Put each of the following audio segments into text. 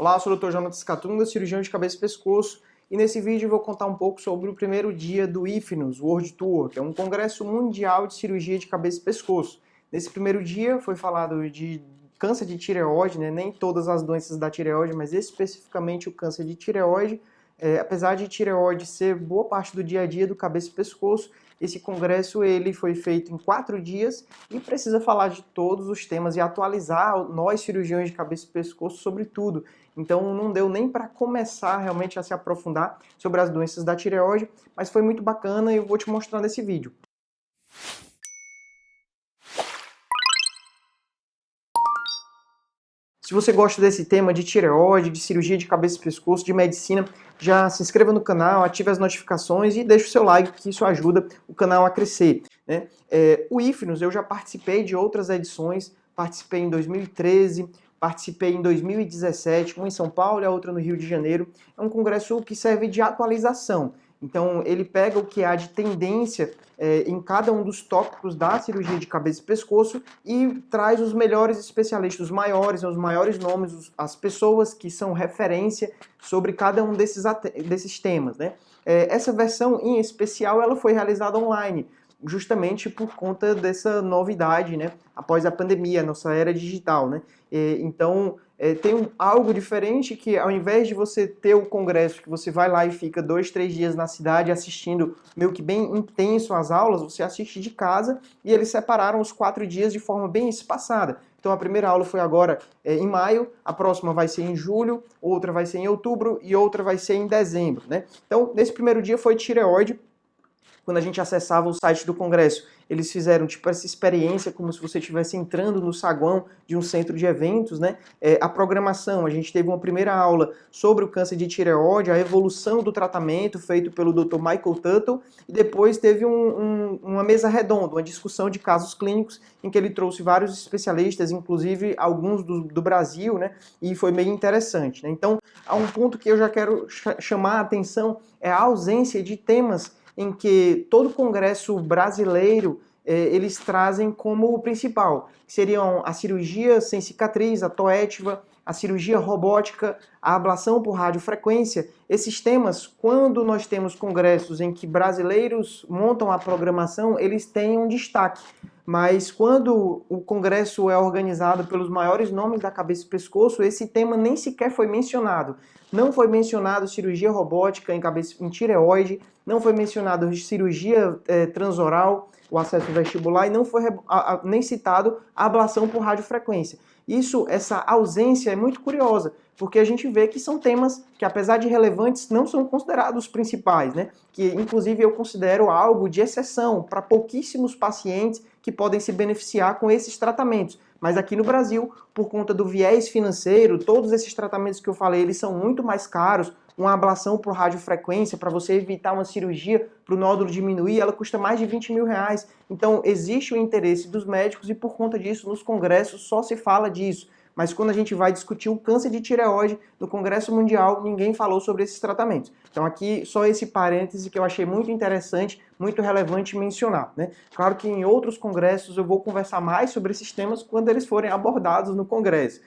Olá, eu sou o Dr. Jonatas Catunga, cirurgião de cabeça e pescoço, e nesse vídeo eu vou contar um pouco sobre o primeiro dia do IFNUS World Tour, que é um congresso mundial de cirurgia de cabeça e pescoço. Nesse primeiro dia foi falado de câncer de tireoide, né? Nem todas as doenças da tireoide, mas especificamente o câncer de tireoide. Apesar de tireoide ser boa parte do dia a dia do cabeça e pescoço, esse congresso ele foi feito em 4 dias e precisa falar de todos os temas e atualizar nós cirurgiões de cabeça e pescoço sobre tudo. Então não deu nem para começar realmente a se aprofundar sobre as doenças da tireoide, mas foi muito bacana e eu vou te mostrar nesse vídeo. Se você gosta desse tema de tireoide, de cirurgia de cabeça e pescoço, de medicina, já se inscreva no canal, ative as notificações e deixe o seu like, que isso ajuda o canal a crescer, né? O IFNUS, eu já participei de outras edições, participei em 2013, participei em 2017, uma em São Paulo e a outra no Rio de Janeiro. É um congresso que serve de atualização. Então, ele pega o que há de tendência em cada um dos tópicos da cirurgia de cabeça e pescoço e traz os melhores especialistas, os maiores nomes, as pessoas que são referência sobre cada um desses temas, né? Essa versão em especial ela foi realizada online, justamente por conta dessa novidade, né? Após a pandemia, nossa era digital, né? Então, tem algo diferente que ao invés de você ter o congresso, que você vai lá e fica 2, 3 dias na cidade assistindo meio que bem intenso as aulas, você assiste de casa e eles separaram os 4 dias de forma bem espaçada. Então a primeira aula foi agora em maio, a próxima vai ser em julho, outra vai ser em outubro e outra vai ser em dezembro, né? Então nesse primeiro dia foi tireoide. Quando a gente acessava o site do congresso, eles fizeram tipo essa experiência como se você estivesse entrando no saguão de um centro de eventos, né? A programação, a gente teve uma primeira aula sobre o câncer de tireoide, a evolução do tratamento feito pelo Dr. Michael Tuttle, e depois teve uma mesa redonda, uma discussão de casos clínicos em que ele trouxe vários especialistas, inclusive alguns do Brasil, né? E foi meio interessante, né? Então, há um ponto que eu já quero chamar a atenção, é a ausência de temas em que todo congresso brasileiro eles trazem como o principal, que seriam a cirurgia sem cicatriz, a toétiva, a cirurgia robótica, a ablação por radiofrequência. Esses temas, quando nós temos congressos em que brasileiros montam a programação, eles têm um destaque. Mas quando o congresso é organizado pelos maiores nomes da cabeça e pescoço, esse tema nem sequer foi mencionado. Não foi mencionado cirurgia robótica em tireoide, não foi mencionado cirurgia transoral, o acesso vestibular, e não foi nem citado a ablação por radiofrequência. Essa ausência é muito curiosa, porque a gente vê que são temas que, apesar de relevantes, não são considerados principais, né? Que, inclusive, eu considero algo de exceção para pouquíssimos pacientes que podem se beneficiar com esses tratamentos. Mas aqui no Brasil, por conta do viés financeiro, todos esses tratamentos que eu falei, eles são muito mais caros. Uma ablação por radiofrequência, para você evitar uma cirurgia, para o nódulo diminuir, ela custa mais de 20 mil reais. Então, existe o interesse dos médicos e, por conta disso, nos congressos só se fala disso. Mas quando a gente vai discutir o câncer de tireoide no Congresso Mundial, ninguém falou sobre esses tratamentos. Então aqui só esse parêntese que eu achei muito interessante, muito relevante mencionar, né? Claro que em outros congressos eu vou conversar mais sobre esses temas quando eles forem abordados no congresso.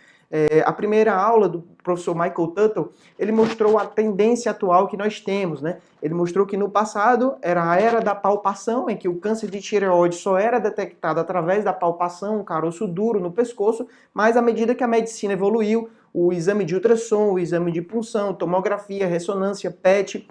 A primeira aula do professor Michael Tuttle, ele mostrou a tendência atual que nós temos, né? Ele mostrou que no passado era a era da palpação, em que o câncer de tireoide só era detectado através da palpação, um caroço duro no pescoço, mas à medida que a medicina evoluiu, o exame de ultrassom, o exame de punção, tomografia, ressonância, PET,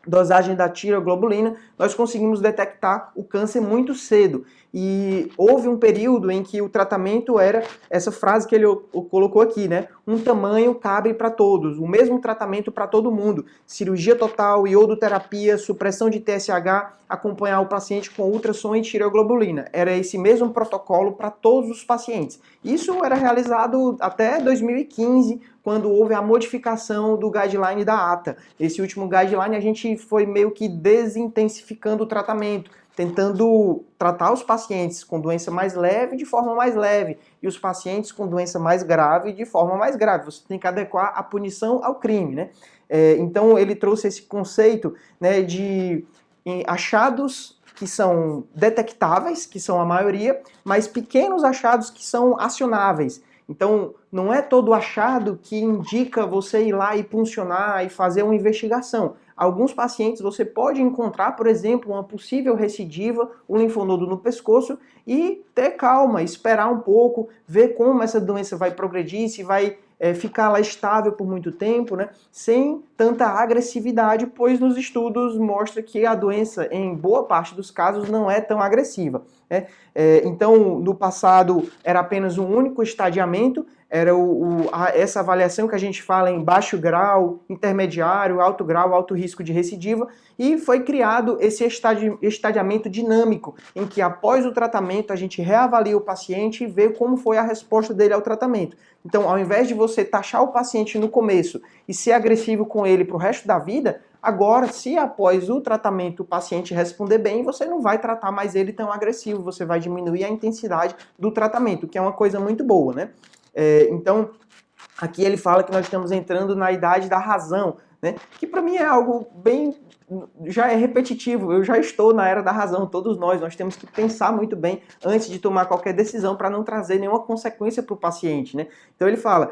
dosagem da tireoglobulina, nós conseguimos detectar o câncer muito cedo. E houve um período em que o tratamento era essa frase que ele colocou aqui, né? Um tamanho cabe para todos, o mesmo tratamento para todo mundo. Cirurgia total, iodoterapia, supressão de TSH, acompanhar o paciente com ultrassom e tireoglobulina. Era esse mesmo protocolo para todos os pacientes. Isso era realizado até 2015, quando houve a modificação do guideline da ATA. Esse último guideline a gente foi meio que desintensificando o tratamento, tentando tratar os pacientes com doença mais leve de forma mais leve e os pacientes com doença mais grave de forma mais grave. Você tem que adequar a punição ao crime, né? Então ele trouxe esse conceito, né, de achados que são detectáveis, que são a maioria, mas pequenos achados que são acionáveis. Então, não é todo achado que indica você ir lá e puncionar e fazer uma investigação. Alguns pacientes você pode encontrar, por exemplo, uma possível recidiva, um linfonodo no pescoço e ter calma, esperar um pouco, ver como essa doença vai progredir, se vai ficar lá estável por muito tempo, né, sem tanta agressividade, pois nos estudos mostra que a doença, em boa parte dos casos, não é tão agressiva. Né? Então, no passado, era apenas um único estadiamento, era essa avaliação que a gente fala em baixo grau, intermediário, alto grau, alto risco de recidiva, e foi criado esse estadiamento dinâmico, em que após o tratamento a gente reavalia o paciente e vê como foi a resposta dele ao tratamento. Então, ao invés de você taxar o paciente no começo e ser agressivo com ele para o resto da vida, agora, se após o tratamento o paciente responder bem, você não vai tratar mais ele tão agressivo, você vai diminuir a intensidade do tratamento, que é uma coisa muito boa, né? Então, aqui ele fala que nós estamos entrando na idade da razão, né? Que para mim é algo bem... já é repetitivo, eu já estou na era da razão, todos nós temos que pensar muito bem antes de tomar qualquer decisão para não trazer nenhuma consequência para o paciente, né? Então ele fala,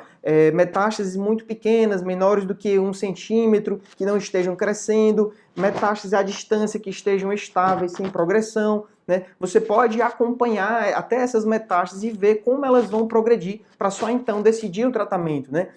metástases muito pequenas, menores do que 1 centímetro, que não estejam crescendo, metástases à distância que estejam estáveis, sem progressão, né? Você pode acompanhar até essas metástases e ver como elas vão progredir para só então decidir o tratamento, né?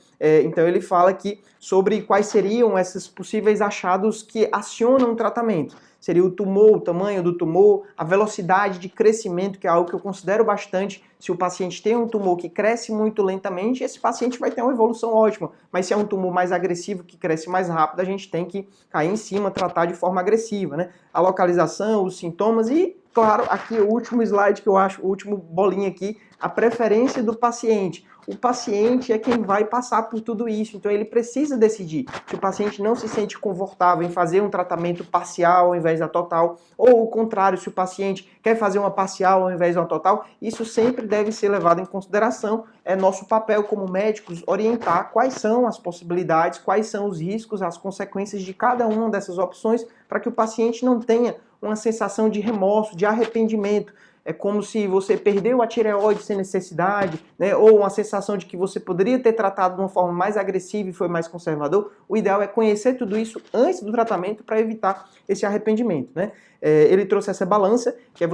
Então ele fala aqui sobre quais seriam esses possíveis achados que acionam o tratamento. Seria o tumor, o tamanho do tumor, a velocidade de crescimento, que é algo que eu considero bastante. Se o paciente tem um tumor que cresce muito lentamente, esse paciente vai ter uma evolução ótima. Mas se é um tumor mais agressivo, que cresce mais rápido, a gente tem que cair em cima, tratar de forma agressiva, né? A localização, os sintomas e, claro, aqui o último slide que eu acho, o último bolinho aqui, a preferência do paciente. O paciente é quem vai passar por tudo isso, então ele precisa decidir. Se o paciente não se sente confortável em fazer um tratamento parcial ao invés da total, ou o contrário, se o paciente quer fazer uma parcial ao invés de uma total, isso sempre deve ser levado em consideração. É nosso papel como médicos orientar quais são as possibilidades, quais são os riscos, as consequências de cada uma dessas opções, para que o paciente não tenha uma sensação de remorso, de arrependimento. É como se você perdeu a tireoide sem necessidade, né? Ou uma sensação de que você poderia ter tratado de uma forma mais agressiva e foi mais conservador. O ideal é conhecer tudo isso antes do tratamento para evitar esse arrependimento, né? Ele trouxe essa balança, que é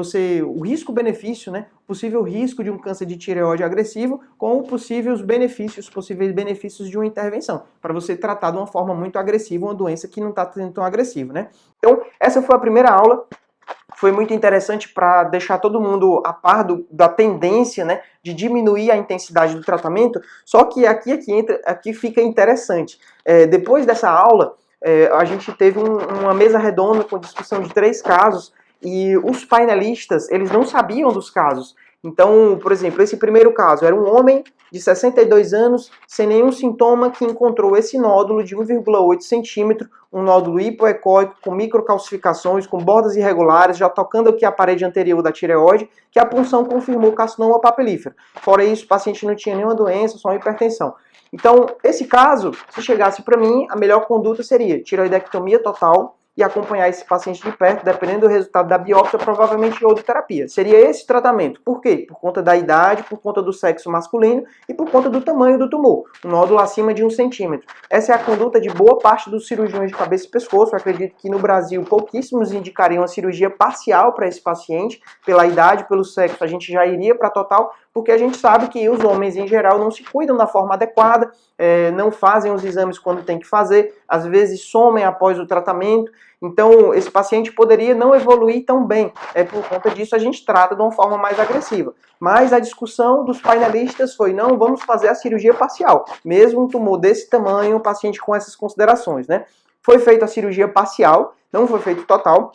o risco-benefício, né? O possível risco de um câncer de tireoide agressivo com os possíveis benefícios de uma intervenção, para você tratar de uma forma muito agressiva uma doença que não está sendo tão agressiva, né? Então, essa foi a primeira aula. Foi muito interessante para deixar todo mundo a par da tendência, né, de diminuir a intensidade do tratamento, só que aqui fica interessante. Depois dessa aula, a gente teve uma mesa redonda com discussão de 3 casos, e os painelistas, eles não sabiam dos casos. Então, por exemplo, esse primeiro caso era um homem de 62 anos, sem nenhum sintoma, que encontrou esse nódulo de 1,8 centímetro, um nódulo hipoecóico, com microcalcificações, com bordas irregulares, já tocando aqui a parede anterior da tireoide, que a punção confirmou carcinoma papilífero. Fora isso, o paciente não tinha nenhuma doença, só hipertensão. Então, esse caso, se chegasse para mim, a melhor conduta seria tireoidectomia total, e acompanhar esse paciente de perto, dependendo do resultado da biópsia, provavelmente iodoterapia. Seria esse tratamento. Por quê? Por conta da idade, por conta do sexo masculino e por conta do tamanho do tumor. Um nódulo acima de 1 centímetro. Essa é a conduta de boa parte dos cirurgiões de cabeça e pescoço. Eu acredito que no Brasil pouquíssimos indicariam a cirurgia parcial para esse paciente. Pela idade, pelo sexo, a gente já iria para total, porque a gente sabe que os homens, em geral, não se cuidam da forma adequada, não fazem os exames quando tem que fazer, às vezes somem após o tratamento. Então, esse paciente poderia não evoluir tão bem. Por conta disso, a gente trata de uma forma mais agressiva. Mas a discussão dos painelistas foi, não, vamos fazer a cirurgia parcial. Mesmo um tumor desse tamanho, um paciente com essas considerações, né? Foi feita a cirurgia parcial, não foi feito total,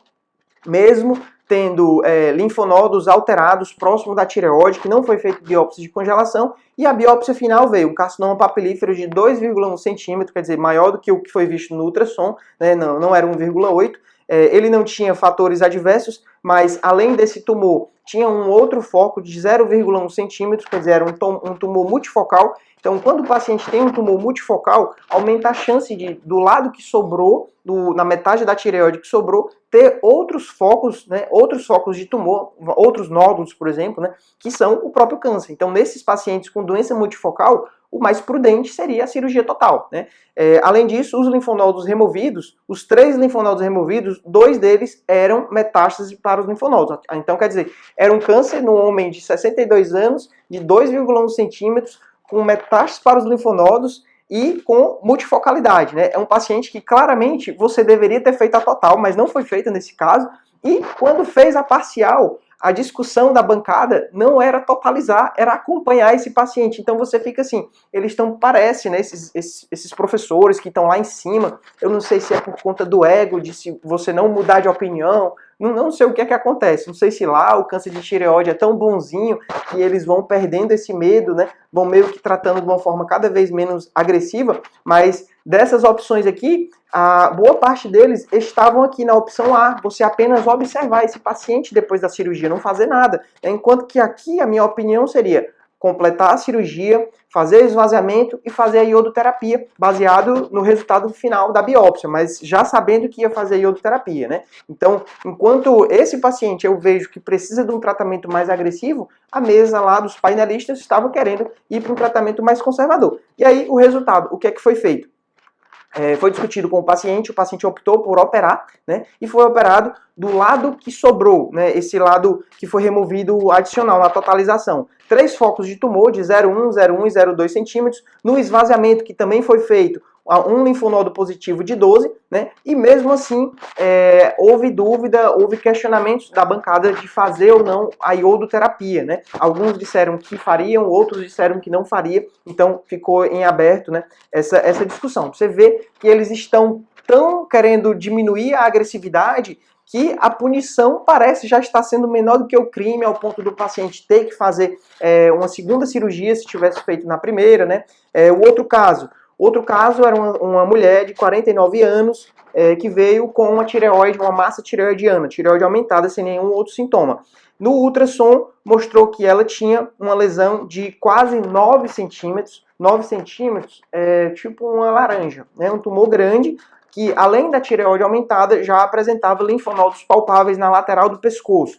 mesmo tendo linfonodos alterados próximo da tireoide, que não foi feita biópsia de congelação, e a biópsia final veio um carcinoma papilífero de 2,1 centímetro, quer dizer, maior do que o que foi visto no ultrassom, né? Não era 1,8. Ele não tinha fatores adversos, mas além desse tumor, tinha um outro foco de 0,1 centímetros, quer dizer, era um tumor multifocal. Então, quando o paciente tem um tumor multifocal, aumenta a chance de, do lado que sobrou, na metade da tireoide que sobrou, ter outros focos, né, outros focos de tumor, outros nódulos, por exemplo, né, que são o próprio câncer. Então, nesses pacientes com doença multifocal, o mais prudente seria a cirurgia total, né? Além disso, os linfonodos removidos, os 3 linfonodos removidos, 2 deles eram metástase para os linfonodos. Então, quer dizer, era um câncer no homem de 62 anos, de 2,1 centímetros, com metástase para os linfonodos e com multifocalidade, né? É um paciente que claramente você deveria ter feito a total, mas não foi feita nesse caso. E quando fez a parcial, a discussão da bancada não era totalizar, era acompanhar esse paciente. Então você fica assim, eles estão, parece, né, esses professores que estão lá em cima, eu não sei se é por conta do ego, de se você não mudar de opinião, não sei o que é que acontece, não sei se lá o câncer de tireoide é tão bonzinho que eles vão perdendo esse medo, né, vão meio que tratando de uma forma cada vez menos agressiva, mas dessas opções aqui, a boa parte deles estavam aqui na opção A, você apenas observar esse paciente depois da cirurgia, não fazer nada. Enquanto que aqui a minha opinião seria completar a cirurgia, fazer esvaziamento e fazer a iodoterapia, baseado no resultado final da biópsia, mas já sabendo que ia fazer a iodoterapia, né? Então, enquanto esse paciente eu vejo que precisa de um tratamento mais agressivo, a mesa lá dos painelistas estava querendo ir para um tratamento mais conservador. E aí, o resultado, o que é que foi feito? Foi discutido com o paciente optou por operar, né, e foi operado do lado que sobrou, né, esse lado que foi removido adicional na totalização. 3 focos de tumor de 0,1, 0,1 e 0,2 centímetros, no esvaziamento que também foi feito, um linfonodo positivo de 12, né, e mesmo assim houve dúvida, houve questionamentos da bancada de fazer ou não a iodoterapia, né. Alguns disseram que fariam, outros disseram que não faria, então ficou em aberto, né, essa discussão. Você vê que eles estão tão querendo diminuir a agressividade que a punição parece já estar sendo menor do que o crime, ao ponto do paciente ter que fazer uma segunda cirurgia se tivesse feito na primeira, né. Outro caso era uma mulher de 49 anos que veio com uma tireoide, uma massa tireoidiana, tireoide aumentada sem nenhum outro sintoma. No ultrassom mostrou que ela tinha uma lesão de quase 9 centímetros. 9 centímetros é tipo uma laranja, né? Um tumor grande que, além da tireoide aumentada, já apresentava linfonodos palpáveis na lateral do pescoço,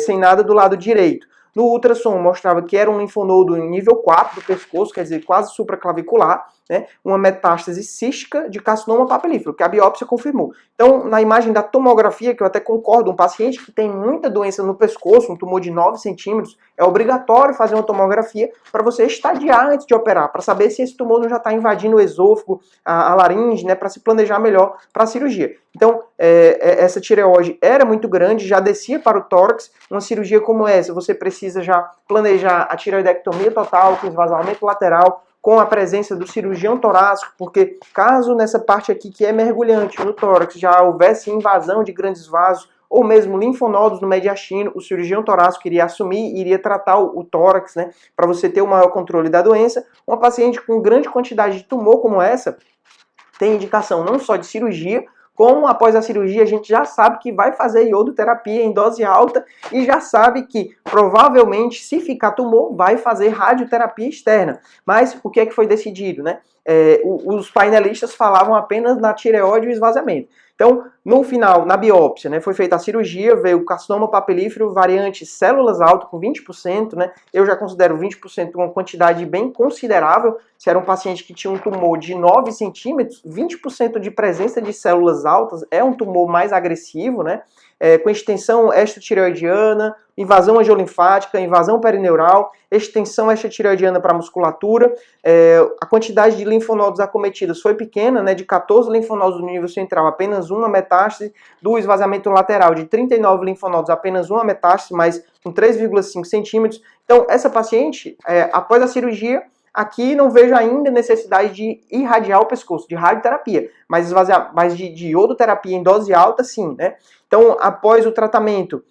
sem nada do lado direito. No ultrassom mostrava que era um linfonodo em nível 4 do pescoço, quer dizer, quase supraclavicular, né, uma metástase cística de carcinoma papilífero, que a biópsia confirmou. Então, na imagem da tomografia, que eu até concordo, um paciente que tem muita doença no pescoço, um tumor de 9 centímetros, é obrigatório fazer uma tomografia para você estadiar antes de operar, para saber se esse tumor não já está invadindo o esôfago, a laringe, né, para se planejar melhor para a cirurgia. Então, essa tireoide era muito grande, já descia para o tórax. Uma cirurgia como essa, você precisa já planejar a tireoidectomia total, com esvaziamento lateral, com a presença do cirurgião torácico, porque caso nessa parte aqui que é mergulhante no tórax já houvesse invasão de grandes vasos, ou mesmo linfonodos no mediastino, o cirurgião torácico iria assumir e iria tratar o tórax, né, para você ter o maior controle da doença. Uma paciente com grande quantidade de tumor como essa, tem indicação não só de cirurgia, como após a cirurgia a gente já sabe que vai fazer iodoterapia em dose alta e já sabe que provavelmente, se ficar tumor, vai fazer radioterapia externa. Mas o que é que foi decidido, né? Os painelistas falavam apenas na tireoide e o esvaziamento. Então, no final, na biópsia, né, foi feita a cirurgia, veio o carcinoma papilífero, variante células alto com 20%, né? Eu já considero 20% uma quantidade bem considerável. Se era um paciente que tinha um tumor de 9 centímetros, 20% de presença de células altas é um tumor mais agressivo, né? Com extensão extratireoidiana, invasão angiolinfática, invasão perineural, extensão extratireoidiana para a musculatura. A quantidade de linfonodos acometidos foi pequena, né, de 14 linfonodos no nível central, apenas uma metástase, do esvaziamento lateral de 39 linfonodos, apenas uma metástase, mas com 3,5 centímetros. Então, essa paciente, após a cirurgia, aqui não vejo ainda necessidade de irradiar o pescoço, de radioterapia, mas de iodoterapia em dose alta, sim, né? Então, após o tratamento,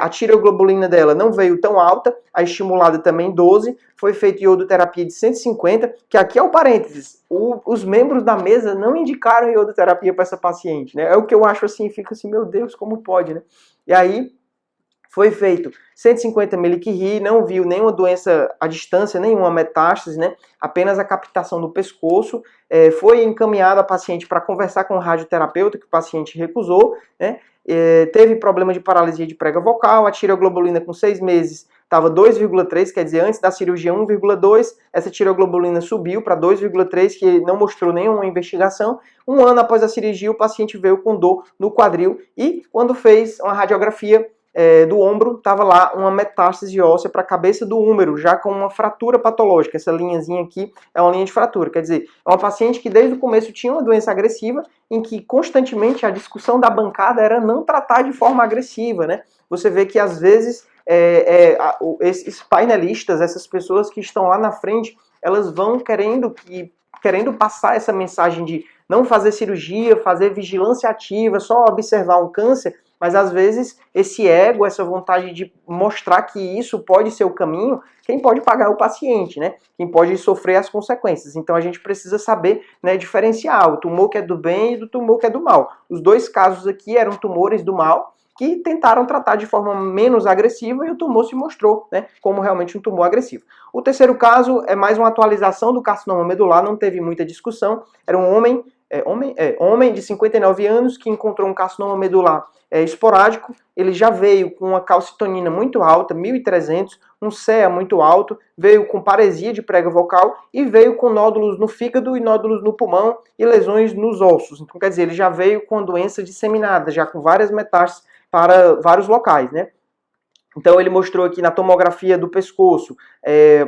a tireoglobulina dela não veio tão alta, a estimulada também 12, foi feita iodoterapia de 150, que aqui é o parênteses, os membros da mesa não indicaram iodoterapia para essa paciente, né? É o que eu acho assim, fica assim, meu Deus, como pode, né? E aí, Foi feito 150 miliquiri, não viu nenhuma doença à distância, nenhuma metástase, né? Apenas a captação do pescoço. Foi encaminhado a paciente para conversar com o radioterapeuta, que o paciente recusou, né? Teve problema de paralisia de prega vocal, a tireoglobulina com 6 meses estava 2,3, quer dizer, antes da cirurgia 1,2, essa tireoglobulina subiu para 2,3, que não mostrou nenhuma investigação. Um ano após a cirurgia, o paciente veio com dor no quadril e, quando fez uma radiografia do ombro, estava lá uma metástase óssea para a cabeça do húmero, já com uma fratura patológica. Essa linhazinha aqui é uma linha de fratura, quer dizer, é uma paciente que desde o começo tinha uma doença agressiva, em que constantemente a discussão da bancada era não tratar de forma agressiva, né? Você vê que às vezes esses painelistas, essas pessoas que estão lá na frente, elas vão querendo passar essa mensagem de não fazer cirurgia, fazer vigilância ativa, só observar um câncer, mas às vezes esse ego, essa vontade de mostrar que isso pode ser o caminho, quem pode pagar é o paciente, né? Quem pode sofrer as consequências. Então a gente precisa saber, né, diferenciar o tumor que é do bem e do tumor que é do mal. Os dois casos aqui eram tumores do mal, que tentaram tratar de forma menos agressiva e o tumor se mostrou, né, como realmente um tumor agressivo. O terceiro caso é mais uma atualização do carcinoma medular, não teve muita discussão. Era um homem de 59 anos que encontrou um carcinoma medular esporádico. Ele já veio com uma calcitonina muito alta, 1.300, um CEA muito alto, veio com paresia de prega vocal e veio com nódulos no fígado e nódulos no pulmão e lesões nos ossos. Então, quer dizer, ele já veio com a doença disseminada, já com várias metástases para vários locais, né? Então ele mostrou aqui na tomografia do pescoço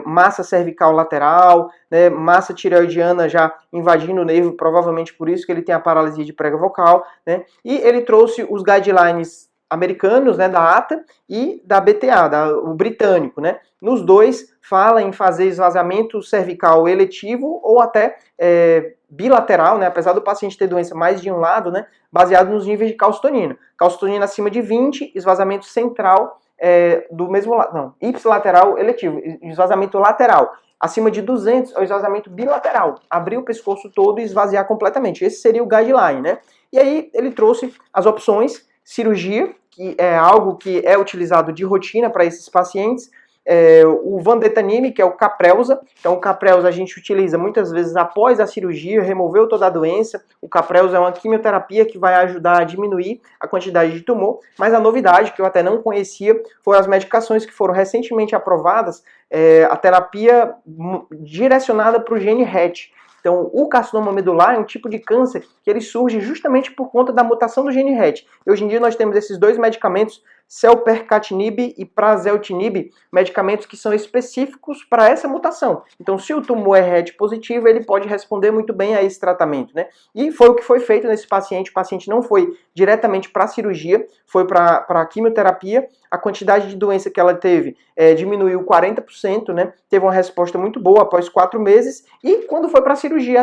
massa cervical lateral, né, massa tireoidiana já invadindo o nervo, provavelmente por isso que ele tem a paralisia de prega vocal, né? E ele trouxe os guidelines americanos, né, da ATA e da BTA, o britânico, né? Nos dois fala em fazer esvaziamento cervical eletivo ou até bilateral, né, apesar do paciente ter doença mais de um lado, né, baseado nos níveis de calcitonina. Calcitonina acima de 20, esvaziamento central do mesmo lado, não, ipsilateral eletivo, esvaziamento lateral. Acima de 200 é o esvaziamento bilateral, abrir o pescoço todo e esvaziar completamente. Esse seria o guideline, né? E aí ele trouxe as opções, cirurgia, que é algo que é utilizado de rotina para esses pacientes, o vandetanime, que é o Caprelsa. Então o Caprelsa a gente utiliza muitas vezes após a cirurgia, removeu toda a doença. O Caprelsa é uma quimioterapia que vai ajudar a diminuir a quantidade de tumor, mas a novidade, que eu até não conhecia, foram as medicações que foram recentemente aprovadas, a terapia direcionada para o gene RET. Então, o carcinoma medular é um tipo de câncer que ele surge justamente por conta da mutação do gene RET. E hoje em dia nós temos esses dois medicamentos, selpercatinib e prazeltinib, medicamentos que são específicos para essa mutação. Então, se o tumor é RET positivo, ele pode responder muito bem a esse tratamento, né? E foi o que foi feito nesse paciente. O paciente não foi diretamente para a cirurgia, foi para a quimioterapia. A quantidade de doença que ela teve diminuiu 40%, né? Teve uma resposta muito boa após 4 meses. E quando foi para a cirurgia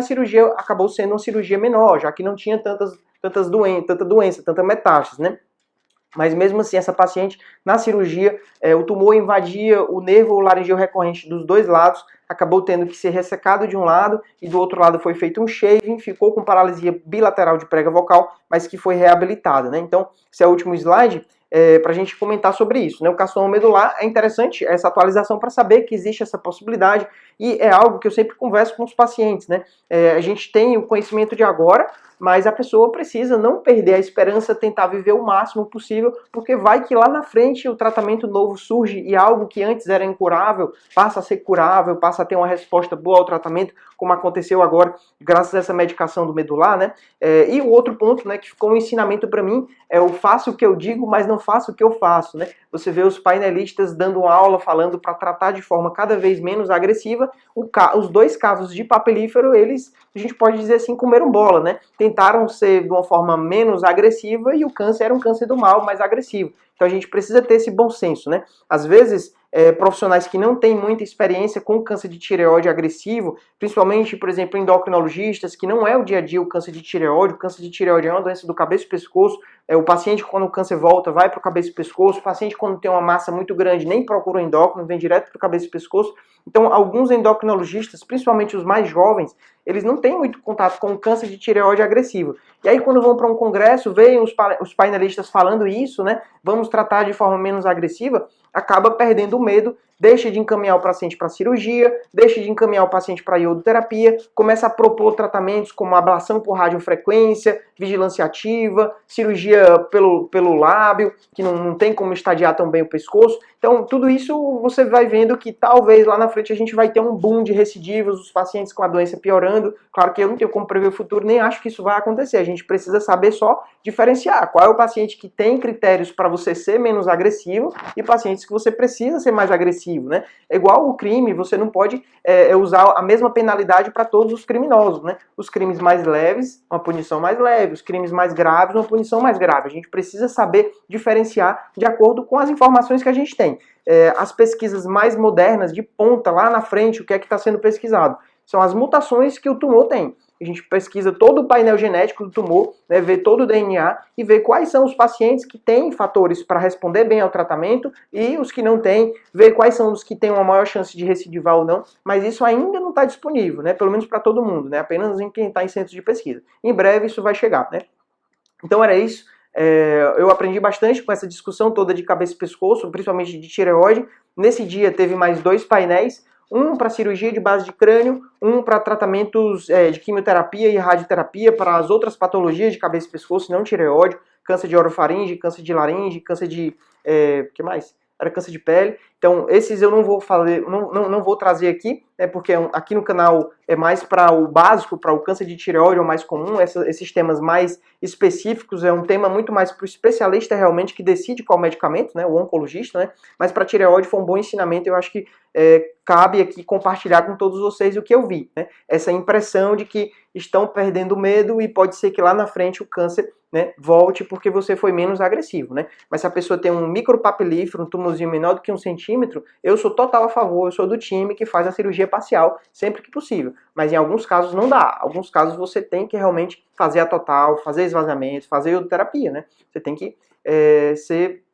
acabou sendo uma cirurgia menor, já que não tinha tanta doença, tanta metástase, né? Mas mesmo assim, essa paciente, na cirurgia, o tumor invadia o nervo laringeu recorrente dos dois lados, acabou tendo que ser ressecado de um lado e do outro lado foi feito um shaving, ficou com paralisia bilateral de prega vocal, mas que foi reabilitada, né? Então, esse é o último slide para a gente comentar sobre isso, né? O carcinoma medular é interessante essa atualização para saber que existe essa possibilidade e é algo que eu sempre converso com os pacientes, né? A gente tem o conhecimento de agora, mas a pessoa precisa não perder a esperança, tentar viver o máximo possível, porque vai que lá na frente o tratamento novo surge e algo que antes era incurável passa a ser curável, passa a ter uma resposta boa ao tratamento, como aconteceu agora, graças a essa medicação do medular, né? E o outro ponto, né, que ficou um ensinamento para mim, é o faço o que eu digo, mas não faço o que eu faço, né? Você vê os painelistas dando aula, falando para tratar de forma cada vez menos agressiva. Os dois casos de papilífero, eles, a gente pode dizer assim, comeram bola, né? Tentaram ser de uma forma menos agressiva e o câncer era um câncer do mal, mais agressivo. Então a gente precisa ter esse bom senso, né? Às vezes, profissionais que não têm muita experiência com câncer de tireoide agressivo, principalmente, por exemplo, endocrinologistas, que não é o dia a dia o câncer de tireoide. O câncer de tireoide é uma doença do cabeça e pescoço. O paciente, quando o câncer volta, vai para o cabeça e pescoço. O paciente, quando tem uma massa muito grande, nem procura o endócrino, vem direto para o cabeça e pescoço. Então, alguns endocrinologistas, principalmente os mais jovens, eles não têm muito contato com o câncer de tireoide agressivo. E aí quando vão para um congresso, veem os painelistas falando isso, né? Vamos tratar de forma menos agressiva, acaba perdendo o medo, deixa de encaminhar o paciente para cirurgia, deixa de encaminhar o paciente para iodoterapia, começa a propor tratamentos como ablação por radiofrequência, vigilância ativa, cirurgia pelo lábio, que não tem como estadiar tão bem o pescoço. Então, tudo isso você vai vendo que talvez lá na frente a gente vai ter um boom de recidivas, os pacientes com a doença piorando. Claro que eu não tenho como prever o futuro, nem acho que isso vai acontecer. A gente precisa saber só diferenciar qual é o paciente que tem critérios para você ser menos agressivo e pacientes que você precisa ser mais agressivo, né? É igual o crime, você não pode usar a mesma penalidade para todos os criminosos, né? Os crimes mais leves, uma punição mais leve, os crimes mais graves, uma punição mais grave. A gente precisa saber diferenciar de acordo com as informações que a gente tem. As pesquisas mais modernas, de ponta, lá na frente, o que é que está sendo pesquisado? São as mutações que o tumor tem. A gente pesquisa todo o painel genético do tumor, né, vê todo o DNA e vê quais são os pacientes que têm fatores para responder bem ao tratamento e os que não têm, vê quais são os que têm uma maior chance de recidivar ou não, mas isso ainda não está disponível, né, pelo menos para todo mundo, né, apenas em quem está em centros de pesquisa. Em breve isso vai chegar, né? Então era isso. Eu aprendi bastante com essa discussão toda de cabeça e pescoço, principalmente de tireoide. Nesse dia teve mais 2 painéis, um para cirurgia de base de crânio, um para tratamentos de quimioterapia e radioterapia para as outras patologias de cabeça e pescoço, não tireoide, câncer de orofaringe, câncer de laringe, câncer de... que mais? Era câncer de pele. Então, esses eu não vou fazer, não vou trazer aqui, porque aqui no canal é mais para o básico, para o câncer de tireoide, é o mais comum. Esses temas mais específicos é um tema muito mais para o especialista realmente que decide qual medicamento, né, o oncologista, né? Mas para tireoide foi um bom ensinamento, eu acho que cabe aqui compartilhar com todos vocês o que eu vi, né? Essa impressão de que estão perdendo medo e pode ser que lá na frente o câncer, né, volte porque você foi menos agressivo, né? Mas se a pessoa tem um micropapilífero, um tumorzinho menor do que 1 centímetro, eu sou total a favor, eu sou do time que faz a cirurgia parcial sempre que possível. Mas em alguns casos não dá. Em alguns casos você tem que realmente fazer a total, fazer esvaziamento, fazer iodoterapia, né? Você tem que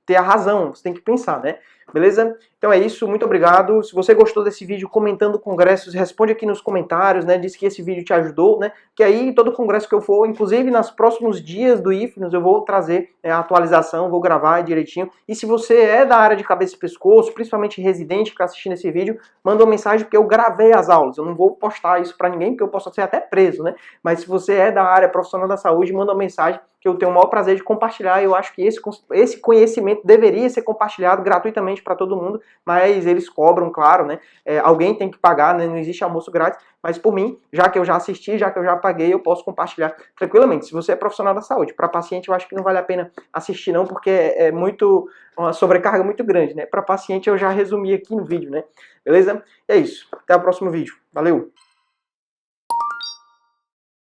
ter a razão, você tem que pensar, né? Beleza? Então é isso, muito obrigado. Se você gostou desse vídeo comentando congressos, responde aqui nos comentários, né? Diz que esse vídeo te ajudou, né? Que aí todo congresso que eu for, inclusive nos próximos dias do IFNOS, eu vou trazer a atualização, vou gravar direitinho. E se você é da área de cabeça e pescoço, principalmente residente que está assistindo esse vídeo, manda uma mensagem porque eu gravei as aulas. Eu não vou postar isso para ninguém porque eu posso ser até preso, né? Mas se você é da área profissional da saúde, manda uma mensagem que eu tenho o maior prazer de compartilhar. Eu acho que esse conhecimento deveria ser compartilhado gratuitamente para todo mundo, mas eles cobram, claro, né? Alguém tem que pagar, né? Não existe almoço grátis, mas por mim, já que eu já assisti, já que eu já paguei, eu posso compartilhar tranquilamente. Se você é profissional da saúde, para paciente eu acho que não vale a pena assistir não, porque é uma sobrecarga muito grande, né? Para paciente eu já resumi aqui no vídeo, né? Beleza? É isso. Até o próximo vídeo. Valeu!